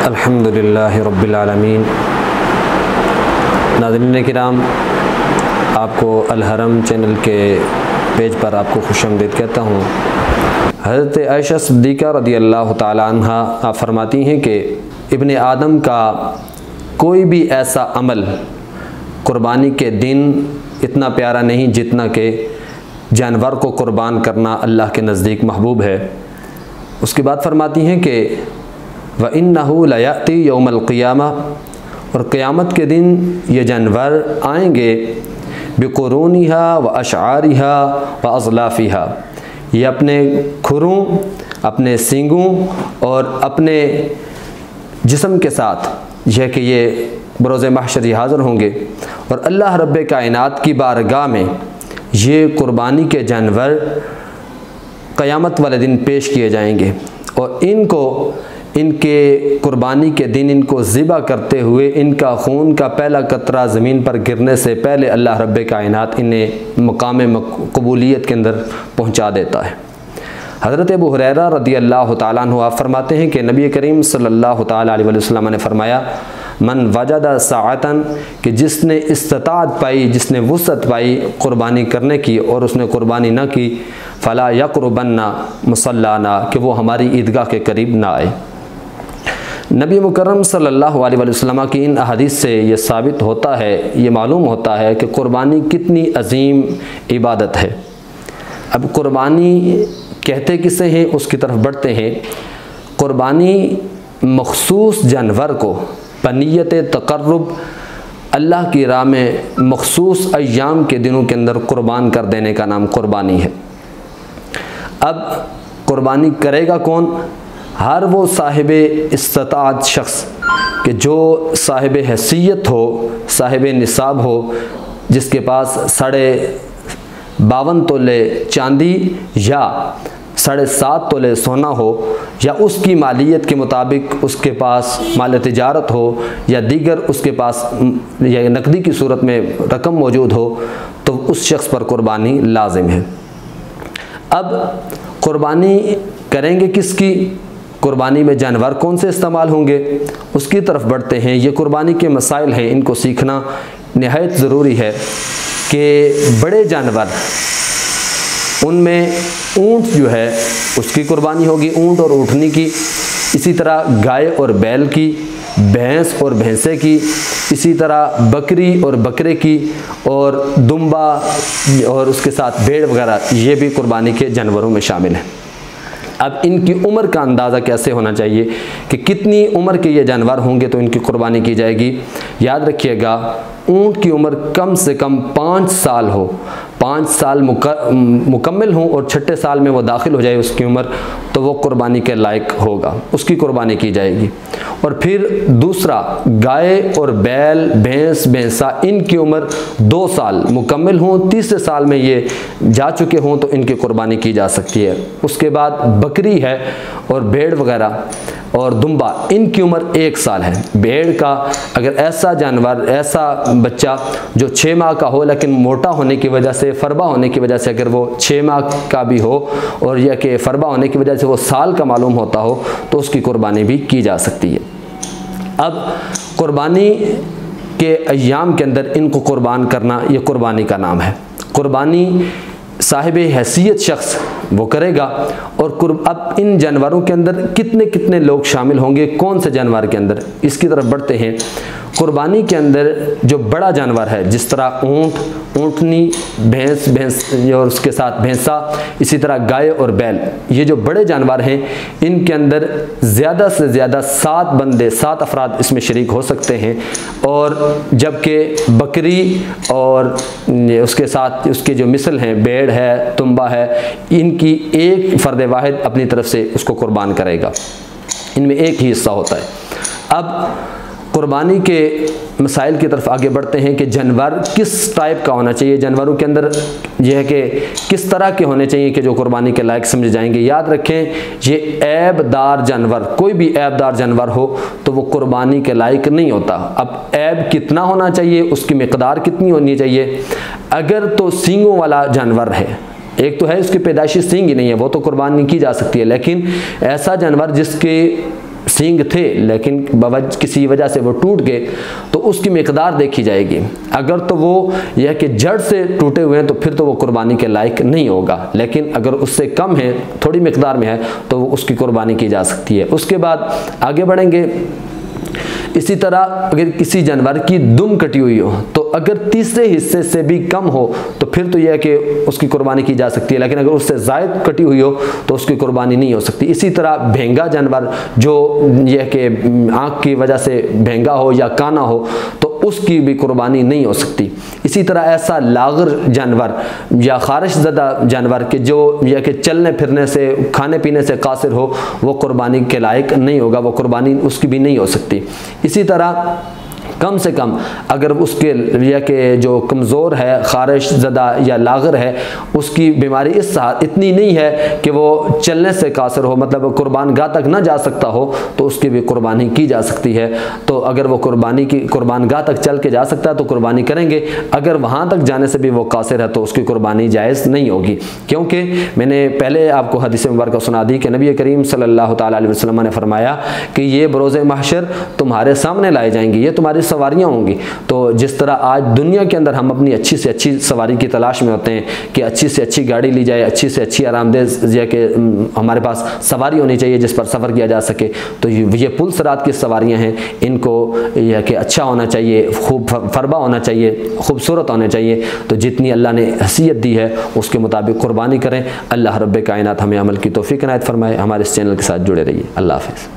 अल्हम्दुलिल्लाहि रब्बिल आलमीन। नाज़रीन किराम, आपको अल हरम चैनल के पेज पर आपको खुशामदीद कहता हूँ। हज़रत आयशा सिद्दीक़ा रज़ियल्लाहु ताला अन्हा आप फरमाती हैं कि इब्ने आदम का कोई भी ऐसा अमल कुर्बानी के दिन इतना प्यारा नहीं जितना कि जानवर को कुर्बान करना अल्लाह के नज़दीक महबूब है। उसके बाद फरमाती हैं कि व इन्नहु लयाती यौमल क़ियामा, और क़यामत के दिन ये जानवर आएंगे बिक़ुरूनिहा व अशआरिहा व अज़लाफ़िहा, ये अपने खुरों, अपने सींगों और अपने जिस्म के साथ यह कि ये बरोज़े महशर हाज़िर होंगे और अल्लाह रब्बे कायनात की बारगाह में ये कुर्बानी के जानवर क़यामत वाले दिन पेश किए जाएंगे और इनको इनके कुर्बानी के दिन इनको ज़िबा करते हुए इनका खून का पहला कतरा ज़मीन पर गिरने से पहले अल्लाह रब्बे कायनात इन्हें मकाम कबूलियत के अंदर पहुँचा देता है। हज़रत अबू हुरैरा रज़ियल्लाहु ताला अन्हु आप फरमाते हैं कि नबी करीम सल्लल्लाहु ताला अलैहि वसल्लम ने फरमाया, मन वजदा साअतन, कि जिसने इस्तात पाई, जिसने वुसअत पाई क़ुरबानी करने की और उसने क़ुरबानी न की, फ़ला यक़रबन्ना मुसल्लाना, कि वो हमारी ईदगाह के करीब ना आए। नबी मुकर्रम सल्लल्लाहु अलैहि वसल्लम की इन अहादीस से ये साबित होता है, ये मालूम होता है कि क़ुरबानी कितनी अजीम इबादत है। अब क़ुरबानी कहते किसे हैं उसकी तरफ बढ़ते हैं। क़ुरबानी मखसूस जानवर को बनियत तक़र्रुब अल्लाह की राह में मखसूस अय्याम के दिनों के अंदर क़ुरबान कर देने का नाम क़ुरबानी है। अब क़ुरबानी करेगा कौन? हर वो साहिब इस्तात शख्स कि जो साहिब हैसियत हो, साहिब निसाब हो, जिसके पास 52.5 तोले चांदी या 7.5 तोले सोना हो, या उसकी मालियत के मुताबिक उसके पास माल तिजारत हो, या दीगर उसके पास या नकदी की सूरत में रकम मौजूद हो, तो उस शख्स पर कुर्बानी लाजिम है। अब कुर्बानी करेंगे किसकी? कुर्बानी में जानवर कौन से इस्तेमाल होंगे उसकी तरफ बढ़ते हैं। ये कुर्बानी के मसाइल हैं, इनको सीखना निहायत ज़रूरी है कि बड़े जानवर, उनमें ऊँट जो है उसकी कुर्बानी होगी, ऊँट और ऊँटनी की। इसी तरह गाय और बैल की, भैंस और भैंसे की, इसी तरह बकरी और बकरे की, और दुम्बा और उसके साथ भेड़ वगैरह, ये भी कुर्बानी के जानवरों में शामिल है। अब इनकी उम्र का अंदाज़ा कैसे होना चाहिए कि कितनी उम्र के ये जानवर होंगे तो इनकी कुर्बानी की जाएगी। याद रखिएगा, ऊँट की उम्र कम से कम 5 साल हो, 5 साल मुकम्मल हों और 6ठे साल में वो दाखिल हो जाए उसकी उम्र, तो वो कुर्बानी के लायक होगा, उसकी कुर्बानी की जाएगी। और फिर दूसरा, गाय और बैल, भैंस, भैंसा, इनकी उम्र 2 साल मुकम्मल हों, तीसरे साल में ये जा चुके हों तो इनकी कुर्बानी की जा सकती है। उसके बाद बकरी है और भेड़ वगैरह और दुम्बा, इनकी उम्र 1 साल है। भेड़ का अगर ऐसा जानवर, ऐसा बच्चा जो 6 माह का हो लेकिन मोटा होने की वजह से, फरबा होने की वजह से, अगर वो 6 माह का भी हो और यह कि फरबा होने की वजह से वो साल का मालूम होता हो, तो उसकी कुर्बानी भी की जा सकती है। अब कुर्बानी के अय्याम के अंदर इनको कुर्बान करना, ये कुर्बानी का नाम है। कुर्बानी साहिब हैसियत शख्स वो करेगा। और अब इन जानवरों के अंदर कितने कितने लोग शामिल होंगे, कौन से जानवर के अंदर, इसकी तरफ बढ़ते हैं। कुर्बानी के अंदर जो बड़ा जानवर है, जिस तरह ऊँट, ऊँटनी, भैंस और उसके साथ भैंसा, इसी तरह गाय और बैल, ये जो बड़े जानवर हैं, इनके अंदर ज़्यादा से ज़्यादा 7 बंदे, 7 अफराद इसमें शरीक हो सकते हैं। और जबकि बकरी और उसके साथ उसके जो मिसल हैं, भेड़ है, तुंबा है, इनकी एक फ़र्द वाहिद अपनी तरफ से उसको कुर्बान करेगा, इनमें एक ही हिस्सा होता है। अब कुर्बानी के मसाइल की तरफ आगे बढ़ते हैं कि जानवर किस टाइप का होना चाहिए, जानवरों के अंदर यह है कि किस तरह के होने चाहिए कि जो कुर्बानी के लायक समझे जाएंगे। याद रखें, ये ऐबदार जानवर, कोई भी ऐबदार जानवर हो तो वो कुर्बानी के लायक नहीं होता। अब ऐब कितना होना चाहिए, उसकी मिकदार कितनी होनी चाहिए। अगर तो सींगों वाला जानवर है, एक तो है उसकी पैदाइशी सींग ही नहीं है, वो तो कुर्बानी की जा सकती है, लेकिन ऐसा जानवर जिसके सींग थे लेकिन किसी वजह से वो टूट गए, तो उसकी मिकदार देखी जाएगी। अगर तो वो यह कि जड़ से टूटे हुए हैं तो फिर तो वो कुर्बानी के लायक नहीं होगा, लेकिन अगर उससे कम है, थोड़ी मिकदार में है, तो उसकी कुर्बानी की जा सकती है। उसके बाद आगे बढ़ेंगे। इसी तरह अगर किसी जानवर की दुम कटी हुई हो, तो अगर तीसरे हिस्से से भी कम हो तो फिर तो यह है कि उसकी कुर्बानी की जा सकती है, लेकिन अगर उससे ज़ायद कटी हुई हो तो उसकी कुर्बानी नहीं हो सकती। इसी तरह भेंगा जानवर जो यह कि आँख की वजह से भेंगा हो या काना हो तो उसकी भी कुर्बानी नहीं हो सकती। इसी तरह ऐसा लागर जानवर या खारिश ज़दा जानवर के जो यह कि चलने फिरने से, खाने पीने से कासिर हो, वो कुर्बानी के लायक नहीं होगा, वो कुर्बानी उसकी भी नहीं हो सकती। इसी तरह कम से कम अगर उसके यह कि जो कमज़ोर है, खारिश ज़दा या लागर है, उसकी बीमारी इतनी नहीं है कि वो चलने से कासिर हो, मतलब कुर्बान गाह तक ना जा सकता हो, तो उसकी भी कुर्बानी की जा सकती है। तो अगर वो कुर्बान गाह तक चल के जा सकता है तो कुर्बानी करेंगे, अगर वहाँ तक जाने से भी वो कासिर है तो उसकी कुर्बानी जायज़ नहीं होगी। क्योंकि मैंने पहले आपको हदीस मुबारक सुना दी कि नबी करीम सल्लल्लाहु तआला अलैहि वसल्लम ने फरमाया कि ये बरोज़े महशर तुम्हारे सामने लाए जाएंगे, ये तुम्हारी सवारियां होंगी। तो जिस तरह आज दुनिया के अंदर हम अपनी अच्छी से अच्छी सवारी की तलाश में होते हैं कि अच्छी से अच्छी गाड़ी ली जाए, अच्छी से अच्छी आरामदेह कि हमारे पास सवारी होनी चाहिए जिस पर सफ़र किया जा सके, तो ये पुल सरात की सवारियां हैं, इनको यह कि अच्छा होना चाहिए, खूब फरबा होना चाहिए, खूबसूरत होने चाहिए। तो जितनी अल्लाह ने हैसियत दी है उसके मुताबिक कुर्बानी करें। अल्लाह रब्बे कायनात हमें अमल की तौफीक इनायत फरमाए। हमारे इस चैनल के साथ जुड़े रहिए। अल्लाह हाफ़िज़।